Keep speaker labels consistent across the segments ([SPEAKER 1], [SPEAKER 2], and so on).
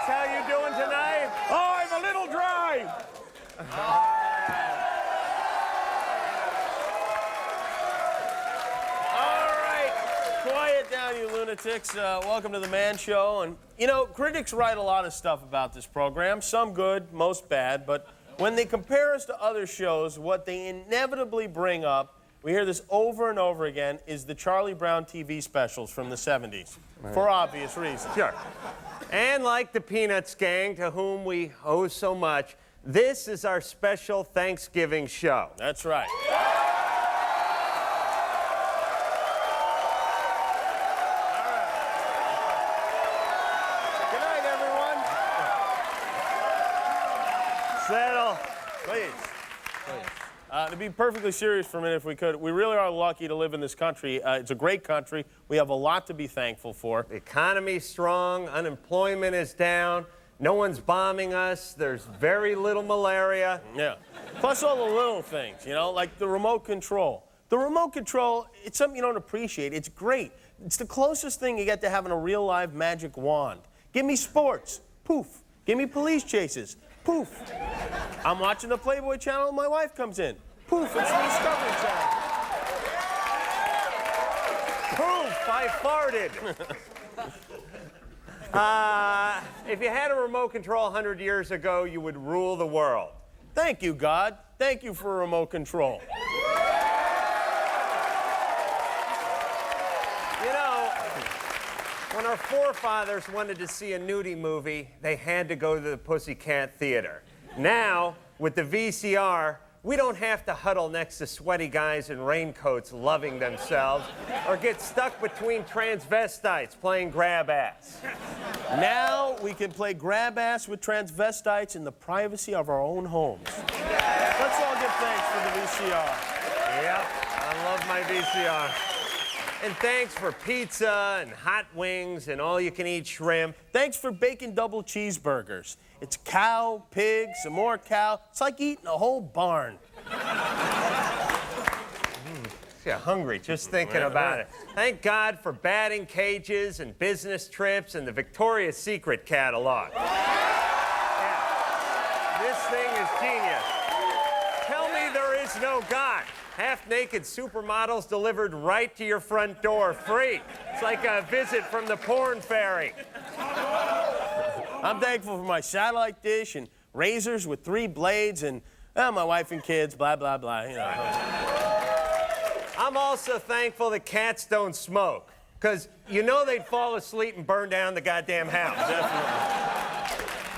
[SPEAKER 1] How you doing tonight?
[SPEAKER 2] Oh, I'm a little dry.
[SPEAKER 1] All right, quiet down, you lunatics. Welcome to the Man Show. And, you know, critics write a lot of stuff about this program, some good, most bad, but when they compare us to other shows, what they inevitably bring up, we hear this over and over again, is the Charlie Brown TV specials from the 70s, for obvious reasons.
[SPEAKER 2] Sure.
[SPEAKER 1] And like the Peanuts gang, to whom we owe so much, this is our special Thanksgiving show. That's right. Good night, everyone. Settle. Please. To be perfectly serious for a minute, if we could, we really are lucky to live in this country. It's a great country. We have a lot to be thankful for. The economy's strong. Unemployment is down. No one's bombing us. There's very little malaria. Yeah. Plus all the little things, you know, like the remote control. The remote control, it's something you don't appreciate. It's great. It's the closest thing you get to having a real live magic wand. Give me sports. Poof. Give me police chases. Poof. I'm watching the Playboy channel and my wife comes in. Poof, it's the Discovery Channel. Poof, I farted. If you had a remote control 100 years ago, you would rule the world. Thank you, God. Thank you for a remote control. You know, when our forefathers wanted to see a nudie movie, they had to go to the Pussycat Theater. Now, with the VCR, we don't have to huddle next to sweaty guys in raincoats loving themselves or get stuck between transvestites playing grab ass. Now we can play grab ass with transvestites in the privacy of our own homes. Let's all give thanks for the VCR. Yep, I love my VCR. And thanks for pizza and hot wings and all-you-can-eat shrimp. Thanks for bacon double cheeseburgers. It's cow, pig, some more cow. It's like eating a whole barn. Yeah, hungry just thinking about it. Thank God for batting cages and business trips and the Victoria's Secret catalog. Yeah. This thing is genius. Tell me there is no God. Half-naked supermodels delivered right to your front door, free. It's like a visit from the porn fairy. I'm thankful for my satellite dish and razors with 3 blades and my wife and kids, blah, blah, blah, you know. I'm also thankful that cats don't smoke, because you know they'd fall asleep and burn down the goddamn house. Definitely.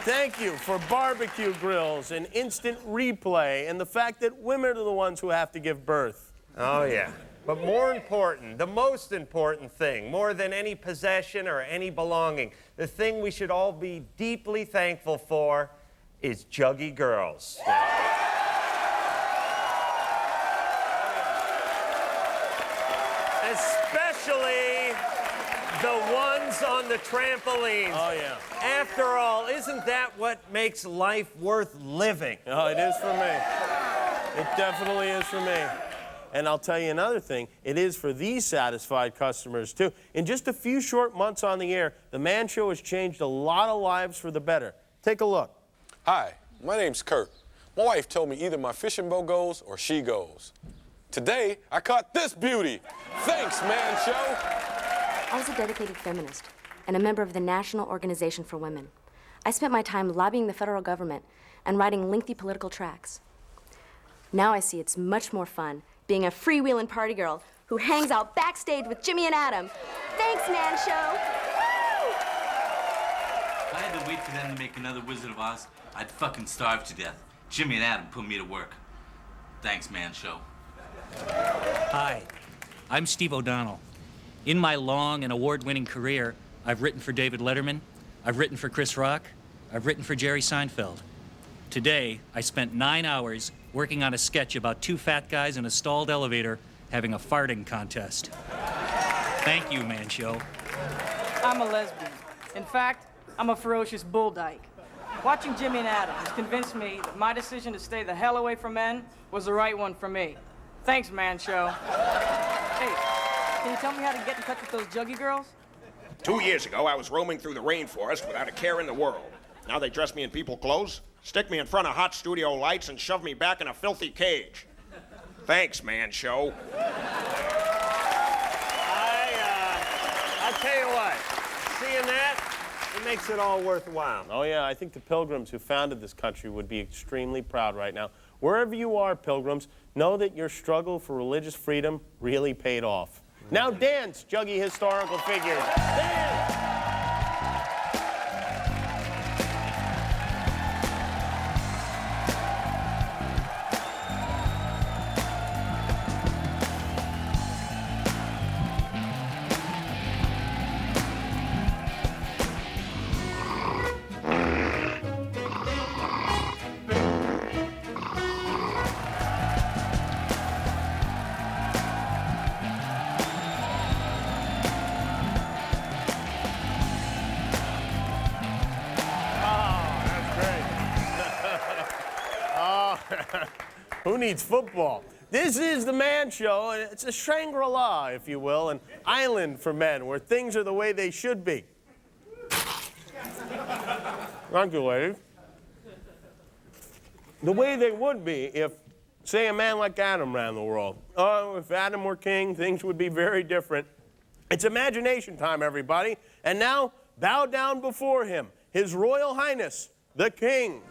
[SPEAKER 1] Thank you for barbecue grills and instant replay and the fact that women are the ones who have to give birth. Oh, yeah. But more important, the most important thing, more than any possession or any belonging, the thing we should all be deeply thankful for is juggy girls. Especially the ones on the trampolines. Oh, yeah. After all, isn't that what makes life worth living? Oh, it is for me. It definitely is for me. And I'll tell you another thing, it is for these satisfied customers, too. In just a few short months on the air, The Man Show has changed a lot of lives for the better. Take a look.
[SPEAKER 3] Hi, my name's Kurt. My wife told me either my fishing boat goes or she goes. Today, I caught this beauty. Thanks, Man Show.
[SPEAKER 4] I was a dedicated feminist and a member of the National Organization for Women. I spent my time lobbying the federal government and writing lengthy political tracts. Now I see it's much more fun being a freewheeling party girl who hangs out backstage with Jimmy and Adam. Thanks, Man Show. Woo!
[SPEAKER 5] If I had to wait for them to make another Wizard of Oz, I'd fucking starve to death. Jimmy and Adam put me to work. Thanks, Man Show.
[SPEAKER 6] Hi, I'm Steve O'Donnell. In my long and award-winning career, I've written for David Letterman, I've written for Chris Rock, I've written for Jerry Seinfeld. Today, I spent 9 hours working on a sketch about two fat guys in a stalled elevator having a farting contest. Thank you, Man Show.
[SPEAKER 7] I'm a lesbian. In fact, I'm a ferocious bull dyke. Watching Jimmy and Adam has convinced me that my decision to stay the hell away from men was the right one for me. Thanks, Man Show. Hey, can you tell me how to get in touch with those juggy girls?
[SPEAKER 2] 2 years ago, I was roaming through the rainforest without a care in the world. Now they dress me in people clothes, stick me in front of hot studio lights, and shove me back in a filthy cage. Thanks, Man Show.
[SPEAKER 1] I'll tell you what, seeing that, it makes it all worthwhile.
[SPEAKER 8] Oh, yeah, I think the Pilgrims who founded this country would be extremely proud right now. Wherever you are, Pilgrims, know that your struggle for religious freedom really paid off. Now dance, juggy historical figures. Dance! Who needs football? This is the Man Show, and it's a Shangri-La, if you will, an island for men where things are the way they should be. Thank you, ladies. The way they would be if, say, a man like Adam ran the world. Oh, if Adam were king, things would be very different. It's imagination time, everybody. And now, bow down before him, His Royal Highness, the King.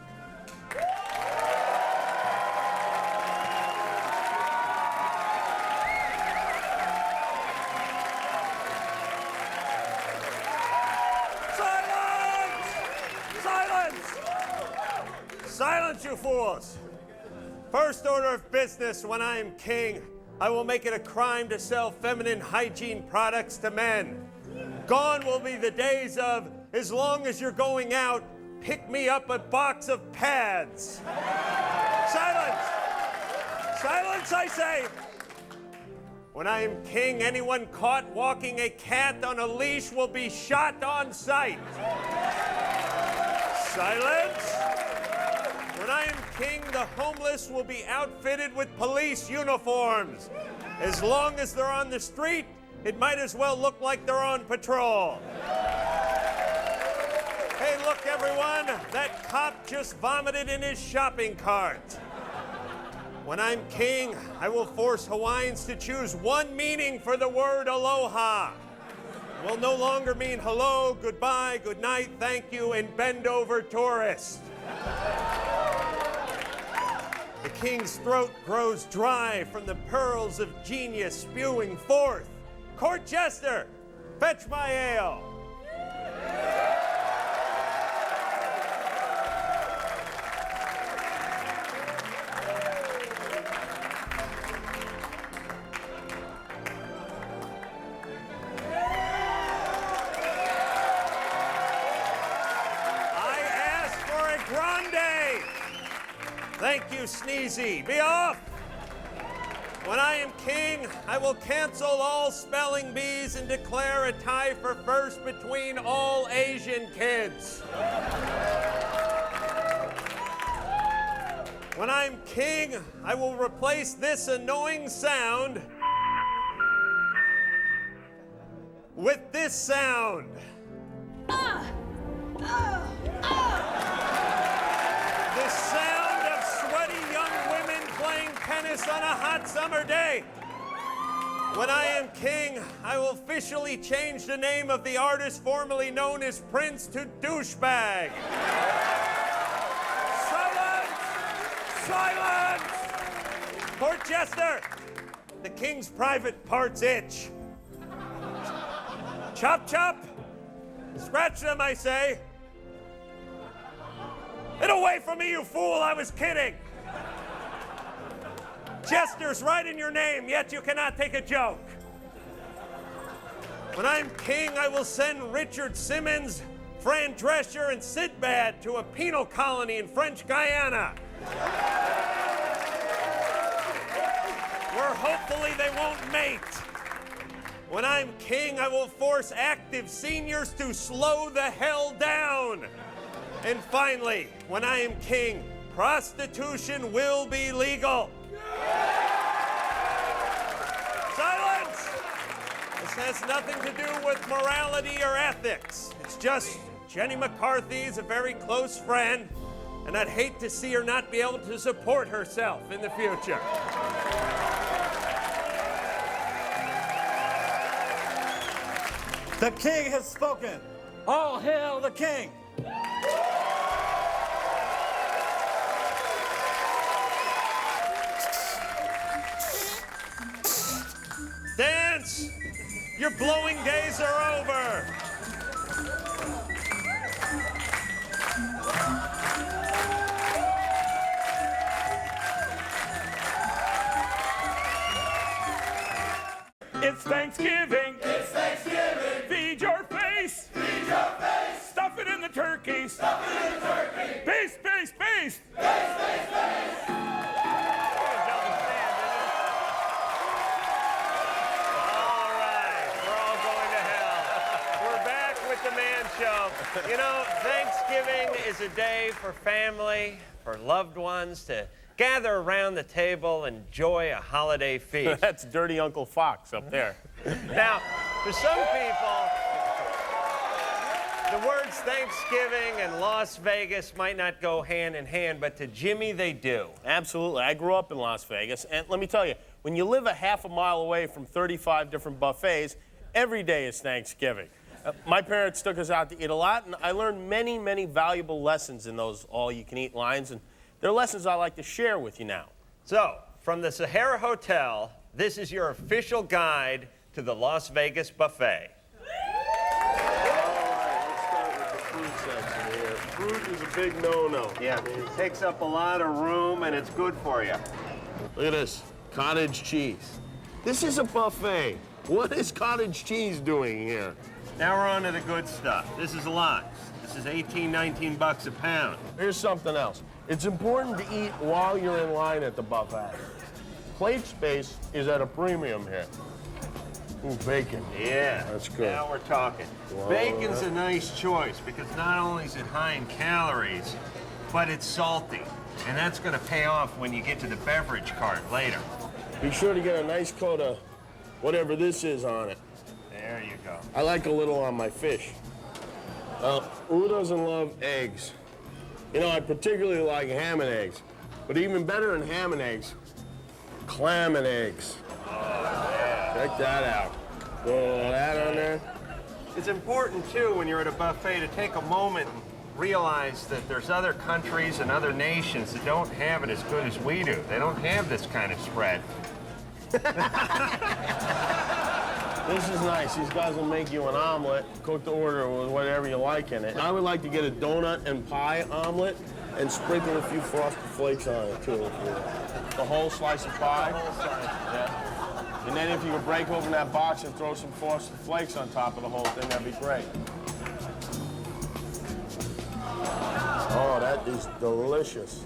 [SPEAKER 1] Silence, you fools! First order of business, when I am king, I will make it a crime to sell feminine hygiene products to men. Gone will be the days of, as long as you're going out, pick me up a box of pads. Silence! Silence, I say! When I am king, anyone caught walking a cat on a leash will be shot on sight. Silence! When I am king, the homeless will be outfitted with police uniforms. As long as they're on the street, it might as well look like they're on patrol. Hey, look, everyone, that cop just vomited in his shopping cart. When I'm king, I will force Hawaiians to choose one meaning for the word aloha. It will no longer mean hello, goodbye, good night, thank you, and bend over tourist. The king's throat grows dry from the pearls of genius spewing forth. Court jester, fetch my ale. I ask for a grande. Thank you, Sneezy. Be off! When I am king, I will cancel all spelling bees and declare a tie for first between all Asian kids. When I'm king, I will replace this annoying sound with this sound. The sound of sweaty young women playing tennis on a hot summer day. When I am king, I will officially change the name of the artist formerly known as Prince to Douchebag. Silence! Silence! Court jester, the king's private parts itch. Chop, chop. Scratch them, I say. Get away from me, you fool, I was kidding. Jester's right in your name, yet you cannot take a joke. When I'm king, I will send Richard Simmons, Fran Drescher, and Sinbad to a penal colony in French Guiana, where hopefully they won't mate. When I'm king, I will force active seniors to slow the hell down. And finally, when I am king, prostitution will be legal. Silence! This has nothing to do with morality or ethics. It's just Jenny McCarthy is a very close friend, and I'd hate to see her not be able to support herself in the future.
[SPEAKER 9] The king has spoken. All hail the king.
[SPEAKER 1] Dance! Your blowing days are over.
[SPEAKER 10] It's Thanksgiving.
[SPEAKER 11] It's Thanksgiving.
[SPEAKER 10] Feed your face.
[SPEAKER 11] Feed your face.
[SPEAKER 10] Stuff it in the turkey.
[SPEAKER 11] Stuff it in the turkey.
[SPEAKER 10] Beast, beast, beast.
[SPEAKER 11] Face, face, face.
[SPEAKER 1] All right, we're all going to hell. We're back with the Man Show. You know, Thanksgiving is a day for family, for loved ones to gather around the table and enjoy a holiday feast.
[SPEAKER 8] That's Dirty Uncle Fox up there.
[SPEAKER 1] Now, for some people, the words Thanksgiving and Las Vegas might not go hand in hand, but to Jimmy, they do.
[SPEAKER 8] Absolutely. I grew up in Las Vegas, and let me tell you, when you live a half a mile away from 35 different buffets, every day is Thanksgiving. My parents took us out to eat a lot, and I learned many, many valuable lessons in those all-you-can-eat lines, and they're lessons I like to share with you now.
[SPEAKER 1] So, from the Sahara Hotel, this is your official guide to the Las Vegas buffet.
[SPEAKER 8] Fruit is a big no-no.
[SPEAKER 1] Yeah, it takes up a lot of room and it's good for you.
[SPEAKER 8] Look at this, cottage cheese. This is a buffet. What is cottage cheese doing here?
[SPEAKER 1] Now we're on to the good stuff. This is a lot. This is 18, 19 bucks a pound.
[SPEAKER 8] Here's something else. It's important to eat while you're in line at the buffet. Plate space is at a premium here. Ooh, bacon.
[SPEAKER 1] Yeah,
[SPEAKER 8] that's good.
[SPEAKER 1] Now we're talking.
[SPEAKER 8] Wow.
[SPEAKER 1] Bacon's a nice choice because not only is it high in calories, but it's salty. And that's going to pay off when you get to the beverage cart later.
[SPEAKER 8] Be sure to get a nice coat of whatever this is on it.
[SPEAKER 1] There you go.
[SPEAKER 8] I like a little on my fish. Who doesn't love eggs? You know, I particularly like ham and eggs. But even better than ham and eggs, clam and eggs.
[SPEAKER 1] Oh, yeah.
[SPEAKER 8] Check that out. Throw all that on there.
[SPEAKER 1] It's important, too, when you're at a buffet to take a moment and realize that there's other countries and other nations that don't have it as good as we do. They don't have this kind of spread.
[SPEAKER 8] This is nice. These guys will make you an omelet, cook the order with whatever you like in it. I would like to get a donut and pie omelet and sprinkle a few frosted flakes on it, too. The whole slice of pie?
[SPEAKER 1] The whole slice.
[SPEAKER 8] Yeah. And then if you could break open that box and throw some frosted flakes on top of the whole thing, that'd be great. Oh, that is delicious.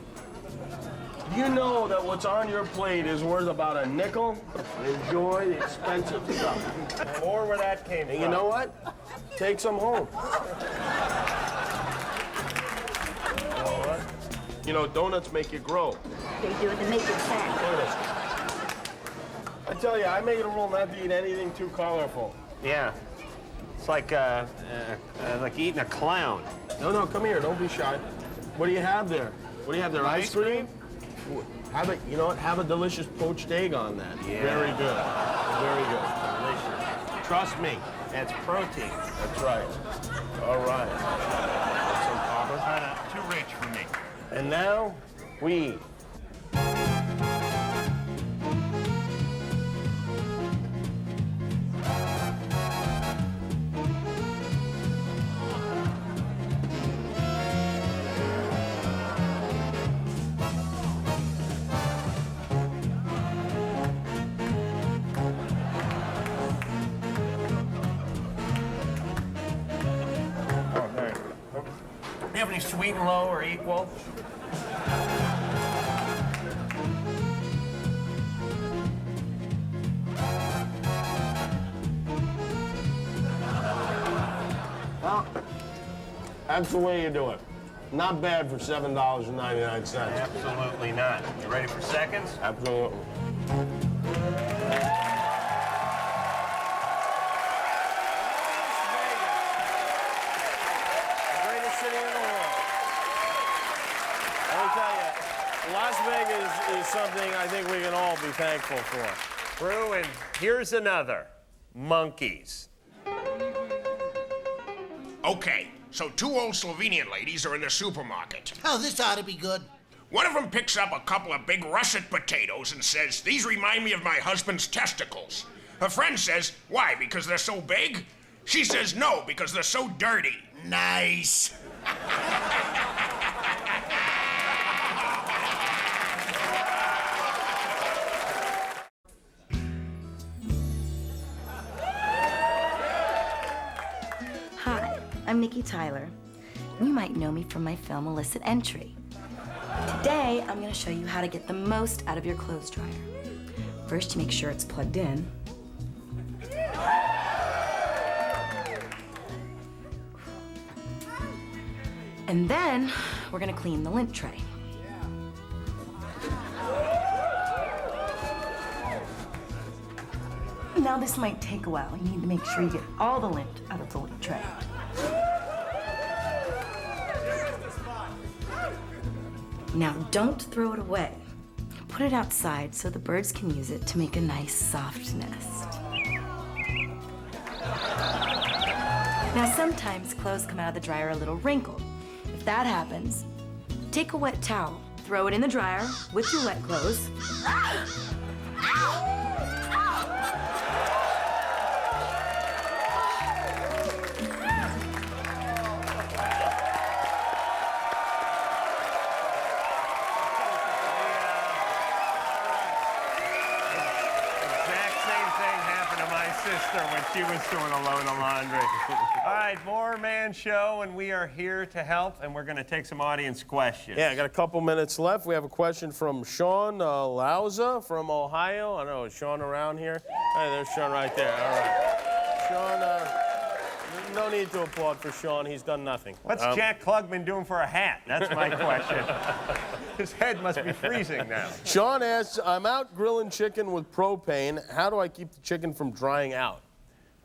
[SPEAKER 8] You know that what's on your plate is worth about a nickel? Enjoy the expensive stuff.
[SPEAKER 1] More where that came from.
[SPEAKER 8] And you know what? Take some home. You know, donuts make you grow.
[SPEAKER 12] They do, they make you fat.
[SPEAKER 8] Look at this. I tell you, I make it a rule not to eat anything too colorful.
[SPEAKER 1] Yeah. It's like eating a clown.
[SPEAKER 8] No, come here. Don't be shy. What do you have there? What do you have there? Ice cream? Have a, you know what? Have a delicious poached egg on that.
[SPEAKER 1] Yeah.
[SPEAKER 8] Very good. Very good. Delicious. Trust me.
[SPEAKER 1] That's protein.
[SPEAKER 8] That's right. All right. Have some popper.
[SPEAKER 1] Too rich for me.
[SPEAKER 8] And now, we eat.
[SPEAKER 1] have any sweet and low or equal?
[SPEAKER 8] Well, that's the way you do it. Not bad for $7.99.
[SPEAKER 1] Absolutely not. You ready for seconds?
[SPEAKER 8] Absolutely. Greatest city in the world. Let me tell you, Las Vegas is something I think we can all be thankful for.
[SPEAKER 1] True, and here's another. Monkeys.
[SPEAKER 2] Okay, so two old Slovenian ladies are in the supermarket.
[SPEAKER 13] Oh, this ought to be good.
[SPEAKER 2] One of them picks up a couple of big russet potatoes and says, "These remind me of my husband's testicles." Her friend says, "Why, because they're so big?" She says, "No, because they're so dirty."
[SPEAKER 13] Nice.
[SPEAKER 14] Hi, I'm Nikki Tyler. You might know me from my film Illicit Entry. Today, I'm going to show you how to get the most out of your clothes dryer. First, you make sure it's plugged in. And then, we're going to clean the lint tray. Now, this might take a while. You need to make sure you get all the lint out of the lint tray. Now, don't throw it away. Put it outside so the birds can use it to make a nice, soft nest. Now, sometimes clothes come out of the dryer a little wrinkled. If that happens, take a wet towel, throw it in the dryer with your wet clothes.
[SPEAKER 1] When she was doing a load of laundry. All right, more Man Show, and we are here to help, and we're going to take some audience questions.
[SPEAKER 8] Yeah, I got a couple minutes left. We have a question from Sean Lauza from Ohio. I don't know, is Sean around here? Hey, there's Sean right there. All right. Sean, no need to applaud for Sean. He's done nothing.
[SPEAKER 1] What's Jack Klugman doing for a hat? That's my question. His head must be freezing now.
[SPEAKER 8] Sean asks, I'm out grilling chicken with propane. How do I keep the chicken from drying out?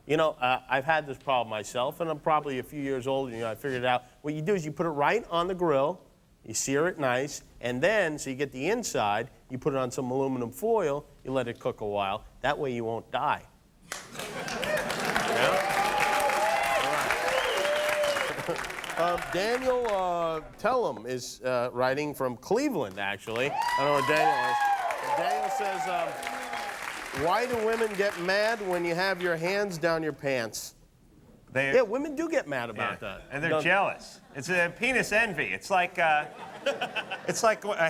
[SPEAKER 8] You know, I've had this problem myself, and I'm probably a few years old, and I figured it out. What you do is you put it right on the grill, you sear it nice, and then, so you get the inside, you put it on some aluminum foil, you let it cook a while. That way you won't die. Yeah? Daniel Tellum is writing from Cleveland, actually. I don't know where Daniel is. Daniel says, why do women get mad when you have your hands down your pants? Yeah, women do get mad about that.
[SPEAKER 1] And they're jealous. It's a penis envy. It's like a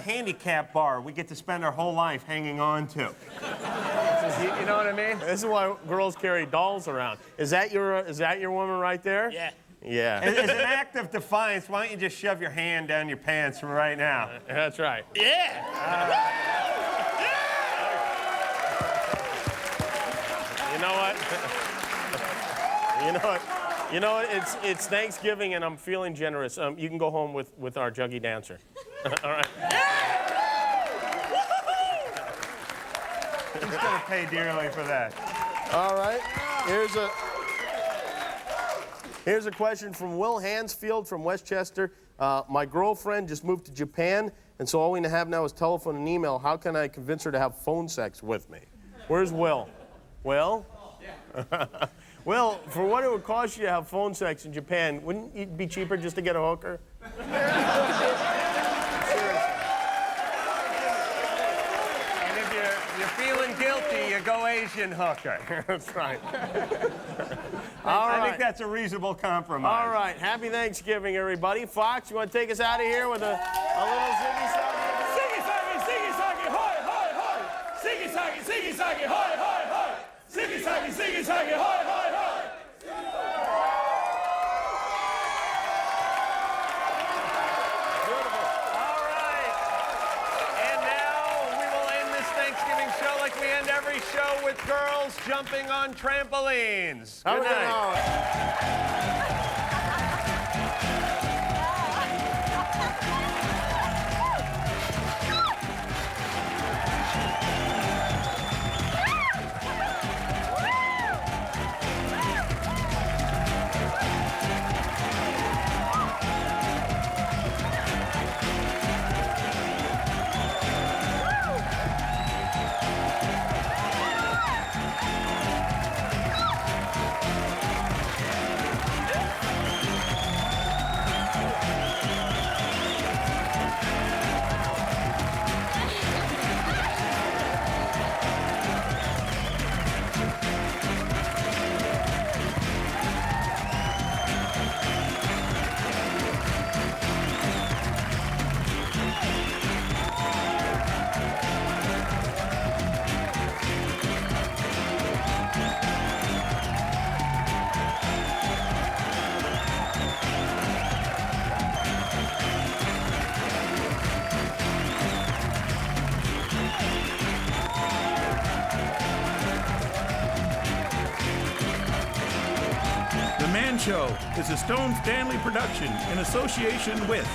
[SPEAKER 1] handicap bar we get to spend our whole life hanging on to. You know what I mean?
[SPEAKER 8] This is why girls carry dolls around. Is that your woman right there?
[SPEAKER 13] Yeah.
[SPEAKER 8] Yeah.
[SPEAKER 1] As an act of defiance, why don't you just shove your hand down your pants right now?
[SPEAKER 8] That's right.
[SPEAKER 13] Yeah.
[SPEAKER 8] You know what? You know what? It's Thanksgiving and I'm feeling generous. You can go home with our juggy dancer. All right.
[SPEAKER 1] He's gonna pay dearly for that.
[SPEAKER 8] All right. Here's a question from Will Hansfield from Westchester. My girlfriend just moved to Japan, and so all we have now is telephone and email. How can I convince her to have phone sex with me? Where's Will? Will? Yeah. Will, for what it would cost you to have phone sex in Japan, wouldn't it be cheaper just to get a hooker? Seriously.
[SPEAKER 1] And if you're feeling guilty, you go Asian hooker.
[SPEAKER 8] That's right.
[SPEAKER 1] I think that's a reasonable compromise.
[SPEAKER 8] All right. Happy Thanksgiving, everybody. Fox, you want to take us out of here with a little ziggy saggy?
[SPEAKER 10] Ziggy saggy, ziggy saggy, hoy, hoy, hoy. Ziggy saggy, hoy, hoy, hoy. Ziggy saggy, hoy, hoy, hoy.
[SPEAKER 1] end every show with girls jumping on trampolines.
[SPEAKER 8] Have a
[SPEAKER 1] Good
[SPEAKER 8] good
[SPEAKER 1] night.
[SPEAKER 8] night.
[SPEAKER 10] The Man Show is a Stone Stanley production in association with